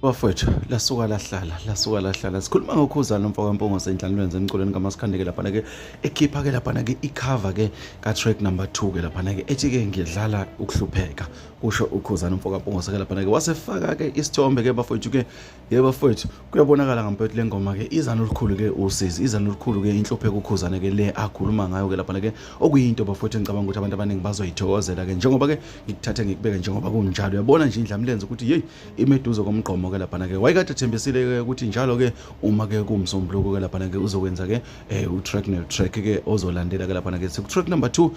Bafowethu lasuka lahlala sikhuluma ngoKhuzani Mpungose endlalweni emculweni kaMasikhandeke lapha ke ekhipha ke lapha ke icover ke ka track number 2 ke lapha ke ethi ke ngidlala ukuhlupheka kusho uKhuzani Mpungose ke lapha ke wasefaka ke isithombe ke bafowethu ke yebo bafowethu kuyabonakala ngampethu lengoma ke izana olukhulu ke usizi izana olukhulu ke inhlupheko uKhuzani ke le akhuluma ngayo ke lapha ke okuyinto bafowethu ngicabanga ukuthi abantu abaningi bazoyithokozela ke njengoba ke ngikuthathe ngikubeke njengoba kunjalo uyabona nje indlamlenze ukuthi hey imeduzo komgqomo ke lapha ke wayekade thembisile ke ukuthi njalo ke uma ke kumsombuluko ke lapha ke uzokwenza ke utrack track ke ozolandela ke lapha ke track number 2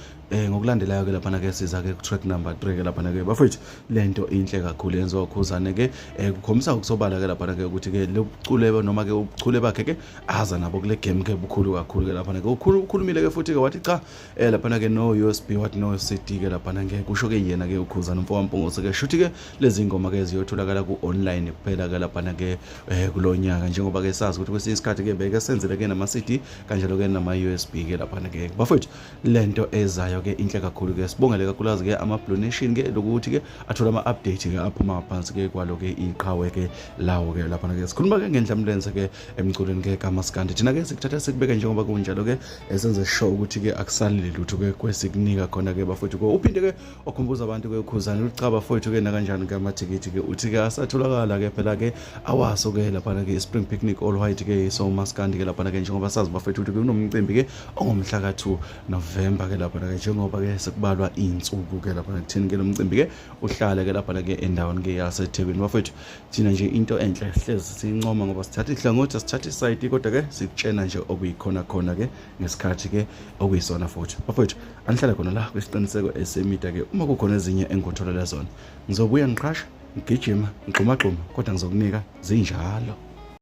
ngokulandelayo ke lapha ke siza ke track number 3 ke lapha ke bafowethu lento inhle kakhulu yenziwa uKhuzani ke kukhomisa ukusobala ke lapha ke ukuthi ke lobucule noma ke ubuchule bakhe ke aza nabo kule game ke bukhulu kakhulu ke lapha ke ukhulumile ke futhi ke wathi cha lapha ke no USB wathi no CD ke lapha ke kusho ke yena ke uKhuzani Mpungose ke shuthi ke lezi ngoma ke ziyotholakala ku online kuphela ke lapha ke kulonyaka njengoba ke sazi ukuthi kwesinye isikhathi ke beke senzele ke nama CD kanjalo ke nama USB ke lapha ke bafowethu lento ezayo ke inhle kakhulu ke sibongele kakhulukazi ke ama Blue Nation ke lokuthi ke athola ama update ke aphuma phansi ke kwalo ke iqhawe ke lawo ke lapha ke sikhuluma ke ngendlamlenze ke emculweni ke kaMasikandi thina ke sikuthatha sikubeke njengoba kunjalo ke esenze show ukuthi ke akusalile lutho ke kwesikunika khona ke bafowethu ke uphinde ke okhumbuza abantu ke uKhuzani ukuthi cha bafowethu ke nakanjani ke amathikithi ke uthi ke asatholakala ke phela ke awaso ke lapha ke Spring Picnic All White ke so Masikandi ke lapha ke njengoba sazi bafethu ukuthi kunomcimbi ke ongomhla ka 2 November ke lapha ke njengoba ke sekubalwa insuku ke lapha kuthini ke lo mcimbi ke uhlale ke lapha ke endaweni ke yaseThekwini bafethu thina nje into enhle hlezi sincoma ngoba sithatha ihlangothi sithatha iside kodwa ke sikutshena nje okuyikhona khona ke ngesikhathi ke okuyisona futhi bafethu anihlala khona la kwesiqiniseko esemida ke uma kukhona ezinye engotholela zona ngizobuya ngiqhasha ngigijima ngixuma kodwa ngizokunika zinjalo.